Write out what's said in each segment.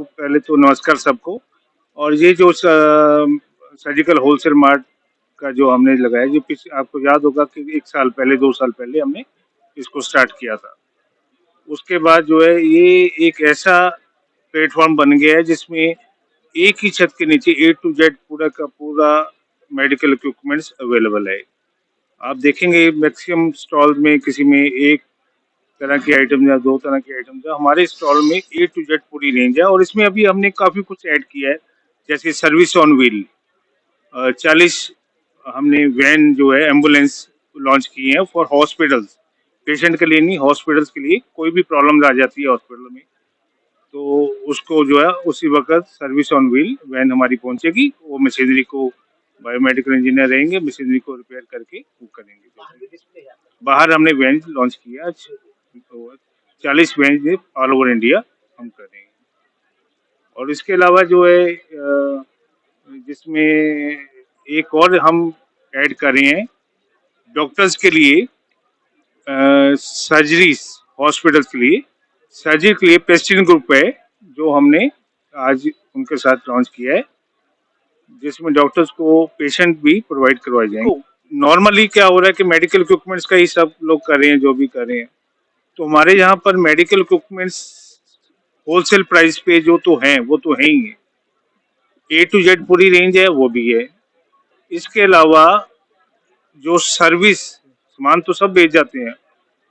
पहले तो नमस्कार सबको। और ये जो सर्जिकल होलसेल मार्ट का जो हमने लगाया, जो आपको याद होगा कि 1 साल पहले 2 साल पहले हमने इसको स्टार्ट किया था। उसके बाद जो है ये एक ऐसा प्लेटफॉर्म बन गया है जिसमें एक ही छत के नीचे ए टू जेड पूरा का पूरा मेडिकल इक्विपमेंट्स अवेलेबल है। आप देखेंगे मैक्सिमम स्टॉल में किसी में एक तरह की आइटम या 2 तरह की आइटम, जो हमारे स्टॉल में ए टू जेड पूरी रेंज है। और इसमें अभी हमने काफ़ी कुछ ऐड किया है, जैसे सर्विस ऑन व्हील। 40 हमने वैन जो है एम्बुलेंस लॉन्च की है फॉर हॉस्पिटल्स, पेशेंट के लिए नहीं, हॉस्पिटल्स के लिए। कोई भी प्रॉब्लम आ जाती है हॉस्पिटल में तो उसको जो है उसी वक्त सर्विस ऑन व्हील वैन हमारी पहुंचेगी, वो मशीनरी को, बायोमेडिकल इंजीनियर रहेंगे, मशीनरी को रिपेयर करके वो करेंगे। बाहर हमने वैन लॉन्च किया, तो 40 वैन ऑल ओवर इंडिया हम करेंगे। और इसके अलावा जो है जिसमें एक और हम ऐड कर रहे हैं डॉक्टर्स के लिए, सर्जरीज, हॉस्पिटल्स के लिए सर्जरी के लिए प्रेस्टीज ग्रुप है जो हमने आज उनके साथ लॉन्च किया है, जिसमें डॉक्टर्स को पेशेंट भी प्रोवाइड करवाए जाएंगे। नॉर्मली क्या हो रहा है कि मेडिकल इक्विपमेंट्स का ही सब लोग कर रहे हैं, जो भी कर रहे हैं। तो हमारे यहाँ पर मेडिकल इक्विपमेंट्स होलसेल प्राइस पे जो तो हैं वो तो है ही है, ए टू जेड पूरी रेंज है वो भी है। इसके अलावा जो सर्विस, सामान तो सब बेच जाते हैं,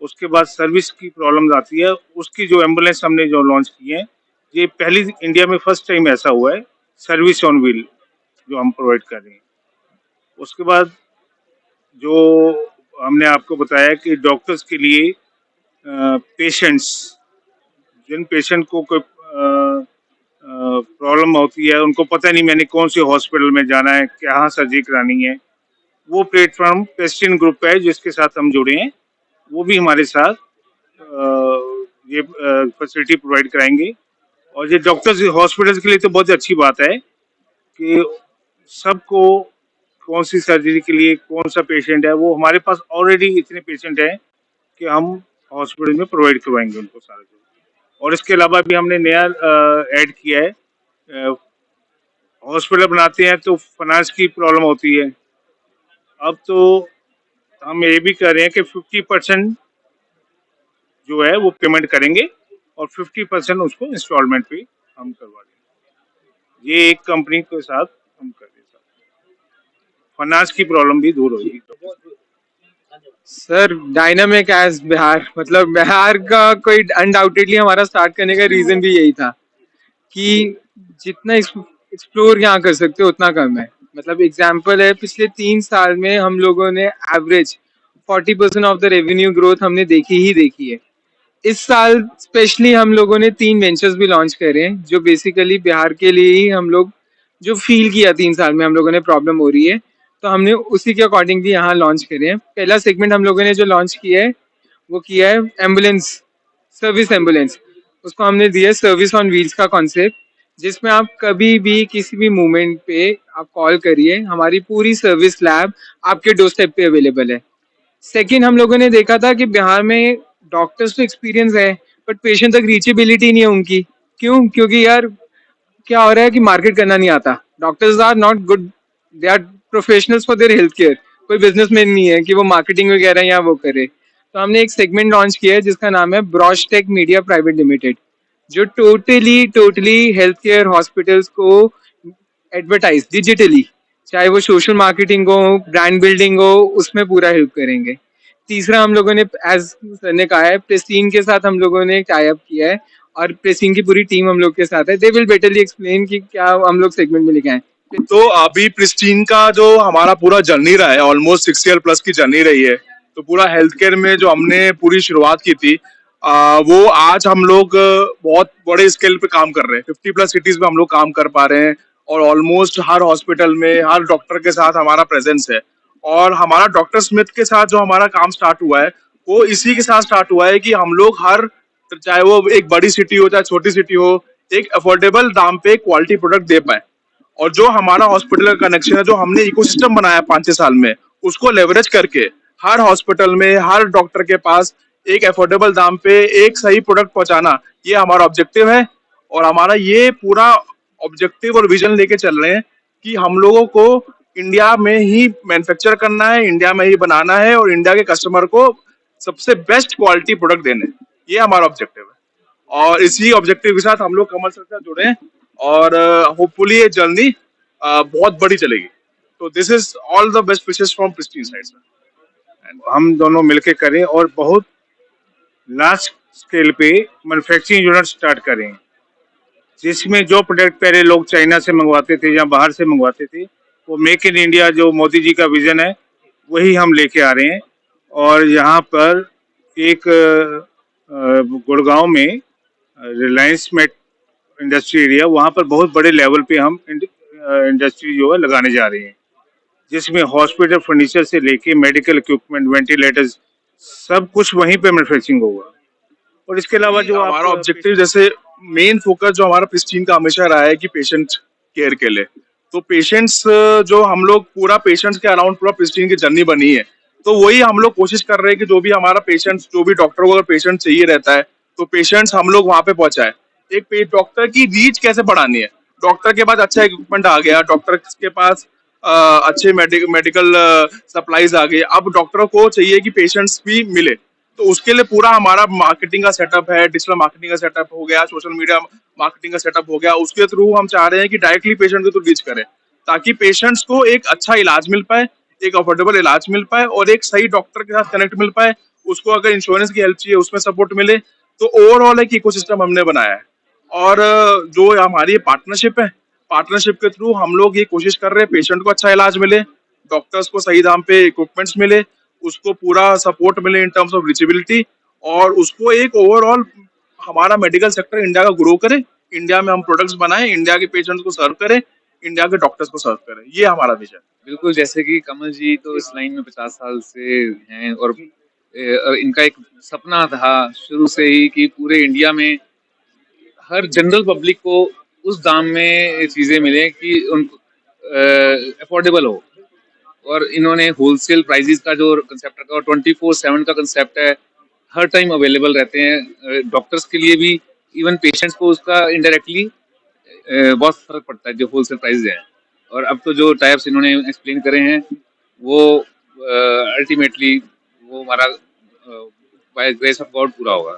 उसके बाद सर्विस की प्रॉब्लम आती है, उसकी जो एम्बुलेंस हमने जो लॉन्च की है, ये पहली इंडिया में फर्स्ट टाइम ऐसा हुआ है, सर्विस ऑन व्हील जो हम प्रोवाइड कर रहे हैं। उसके बाद जो हमने आपको बताया कि डॉक्टर्स के लिए पेशेंट्स, जिन पेशेंट को कोई प्रॉब्लम होती है, उनको पता नहीं मैंने कौन से हॉस्पिटल में जाना है, कहाँ सर्जरी करानी है, वो प्लेटफॉर्म प्रेस्टीज ग्रुप है जिसके साथ हम जुड़े हैं, वो भी हमारे साथ ये फैसिलिटी प्रोवाइड कराएंगे। और ये डॉक्टर्स हॉस्पिटल्स के लिए तो बहुत अच्छी बात है कि सबको कौन सी सर्जरी के लिए कौन सा पेशेंट है, वो हमारे पास ऑलरेडी इतने पेशेंट हैं कि हम हॉस्पिटल में प्रोवाइड करवाएंगे उनको सारा। और इसके अलावा भी हमने नया ऐड किया है, हॉस्पिटल बनाते हैं तो फाइनेंस की प्रॉब्लम होती है। अब तो हम ये भी कर रहे हैं कि 50% जो है वो पेमेंट करेंगे और 50% उसको इंस्टॉलमेंट पे हम करवा देंगे। ये एक कंपनी के साथ हम कर रहे हैं, फाइनेंस की प्रॉब्लम भी दूर होगी। सर डायनामिक एज बिहार, मतलब बिहार का कोई अनडाउटेडली हमारा स्टार्ट करने का रीजन भी यही था कि जितना एक्सप्लोर यहाँ कर सकते हो उतना कम है। मतलब एग्जाम्पल है, पिछले 3 साल में हम लोगों ने average 40% of the revenue growth हमने देखी है। इस साल स्पेशली हम लोगों ने 3 वेंचर्स भी लॉन्च करे हैं, जो बेसिकली बिहार के लिए ही हम लोग जो फील किया 3 साल में हम लोगों ने प्रॉब्लम हो रही है, तो हमने उसी के अकॉर्डिंगली यहाँ लॉन्च करे हैं। पहला सेगमेंट हम लोगों ने जो लॉन्च किया है वो किया है एम्बुलेंस, सर्विस एम्बुलेंस। उसको हमने दिया है सर्विस ऑन व्हील्स का कॉन्सेप्ट, जिसमें आप कभी भी किसी भी मोमेंट पे आप कॉल करिए, हमारी पूरी सर्विस लैब आपके डोर स्टेप पे अवेलेबल है। सेकेंड, हम लोगों ने देखा था कि बिहार में डॉक्टर्स तो एक्सपीरियंस है बट पेशेंट तक रीचेबिलिटी नहीं है उनकी। क्यों? क्योंकि यार क्या हो रहा है कि मार्केट करना नहीं आता। Doctors are not good, they are professionals for their health care, कोई बिजनेसमैन नहीं है कि वो मार्केटिंग वगैरह या वो करे। तो हमने एक सेगमेंट लॉन्च किया है जिसका नाम है ब्रॉशटेक मीडिया प्राइवेट लिमिटेड, जो टोटली हेल्थ केयर हॉस्पिटल्स को एडवर्टाइज डिजिटली, चाहे वो सोशल मार्केटिंग हो, ब्रांड बिल्डिंग हो, उसमें पूरा हेल्प करेंगे। तीसरा, हम लोगों ने एज सर ने कहा है प्रेस्टीन के साथ हम लोगों ने टाई अप किया है और प्रेस्टीन की पूरी टीम हम लोग के साथ है। दे विल बेटरली एक्सप्लेन कि क्या हम लोग सेगमेंट में लेके आए। तो अभी प्रेस्टीन का जो हमारा पूरा जर्नी रहा है, ऑलमोस्ट 6 ईयर प्लस की जर्नी रही है। तो पूरा हेल्थ केयर में जो हमने पूरी शुरुआत की थी, वो आज हम लोग बहुत बड़े स्केल पे काम कर रहे हैं। 50+ सिटीज में हम लोग काम कर पा रहे हैं और ऑलमोस्ट हर हॉस्पिटल में हर डॉक्टर के साथ हमारा प्रेजेंस है। और हमारा डॉक्टर स्मिथ के साथ जो हमारा काम स्टार्ट हुआ है वो इसी के साथ स्टार्ट हुआ है कि हम लोग हर, चाहे वो एक बड़ी सिटी हो चाहे छोटी सिटी हो, एक अफोर्डेबल दाम पे क्वालिटी प्रोडक्ट दे पाए। और जो हमारा हॉस्पिटल का कनेक्शन है, जो हमने इकोसिस्टम बनाया 5-6 साल में, उसको लेवरेज करके हर हॉस्पिटल में हर डॉक्टर के पास एक अफोर्डेबल दाम पे एक सही प्रोडक्ट पहुंचाना, ये हमारा ऑब्जेक्टिव है। और हमारा ये पूरा ऑब्जेक्टिव और विजन लेके चल रहे हैं कि हम लोगों को इंडिया में ही मैन्युफैक्चर करना है, इंडिया में ही बनाना है और इंडिया के कस्टमर को सबसे बेस्ट क्वालिटी प्रोडक्ट देने हैं। ये हमारा ऑब्जेक्टिव है और इसी ऑब्जेक्टिव के साथ हम लोग कमल सर के साथ जुड़े हैं और होपफुली ये जर्नी बहुत बड़ी चलेगी। तो this is all the best wishes from pristine side sir. हम दोनों मिलके करें और बहुत लार्ज स्केल पे मैन्युफैक्चरिंग यूनिट स्टार्ट करें, जिसमें जो प्रोडक्ट पहले लोग चाइना से मंगवाते थे या बाहर से मंगवाते थे, वो मेक इन इंडिया जो मोदी जी का विजन है वही हम लेके आ रहे हैं। और यहाँ पर एक गुड़गांव में रिलायंस मेट इंडस्ट्री एरिया, वहाँ पर बहुत बड़े लेवल पे हम इंडस्ट्री जो है लगाने जा रहे हैं, जिसमें हॉस्पिटल फर्नीचर से लेके मेडिकल इक्विपमेंट, वेंटिलेटर्स, सब कुछ वहीं पे मैन्युफैक्चरिंग होगा। और इसके अलावा जो हमारा आप ऑब्जेक्टिव जैसे मेन फोकस जो हमारा प्रिस्टीन का हमेशा रहा है कि पेशेंट केयर के लिए, तो पेशेंट्स जो हम लोग पूरा पेशेंट्स के अराउंड पूरा प्रिस्टीन की जर्नी बनी है, तो वही हम लोग कोशिश कर रहे हैं कि जो भी हमारा पेशेंट्स, जो भी डॉक्टर को अगर पेशेंट चाहिए रहता है तो पेशेंट्स हम लोग वहां पे पहुंचाए। एक डॉक्टर की रीच कैसे बढ़ानी है, डॉक्टर के पास अच्छा इक्विपमेंट आ गया, डॉक्टर के पास अच्छे मेडिकल सप्लाईज आ गए, अब डॉक्टरों को चाहिए कि पेशेंट्स भी मिले, तो उसके लिए पूरा हमारा मार्केटिंग का सेटअप है, डिजिटल मार्केटिंग का सेटअप हो गया, सोशल मीडिया मार्केटिंग का सेटअप हो गया। उसके थ्रू हम चाह रहे हैं कि डायरेक्टली पेशेंट के थ्रू रीच करें, ताकि पेशेंट्स को एक अच्छा इलाज मिल पाए, एक अफोर्डेबल इलाज मिल पाए और एक सही डॉक्टर के साथ कनेक्ट मिल पाए। उसको अगर इंश्योरेंस की हेल्प चाहिए उसमें सपोर्ट मिले, तो ओवरऑल एक इकोसिस्टम हमने बनाया है। और जो हमारी पार्टनरशिप है, पार्टनरशिप के थ्रू हम लोग ये कोशिश कर रहे हैं पेशेंट को अच्छा इलाज मिले, डॉक्टर्स को सही दाम पे इक्विपमेंट्स मिले, उसको पूरा सपोर्ट मिले इन टर्म्स ऑफ रिचेबिलिटी, और उसको एक ओवरऑल हमारा मेडिकल सेक्टर इंडिया का ग्रो करे, इंडिया में हम प्रोडक्ट्स बनाएं, इंडिया के पेशेंट्स को सर्व करें, इंडिया के डॉक्टर्स को सर्व करें। ये हमारा विजन। बिल्कुल, जैसे कि कमल जी तो इस लाइन में 50 साल से हैं और इनका एक सपना था शुरू से ही कि पूरे इंडिया में हर जनरल पब्लिक को उस दाम में चीज़ें मिलें कि उनको अफोर्डेबल हो। और इन्होंने होलसेल प्राइसेस का जो कंसेप्ट रखा और 24/7 का कंसेप्ट है, हर टाइम अवेलेबल रहते हैं डॉक्टर्स के लिए भी, इवन पेशेंट्स को उसका इनडायरेक्टली बहुत फर्क पड़ता है जो होलसेल प्राइस हैं। और अब तो जो टाइप्स इन्होंने एक्सप्लेन करे हैं वो अल्टीमेटली वो हमारा बाय ग्रेस ऑफ गॉड पूरा होगा।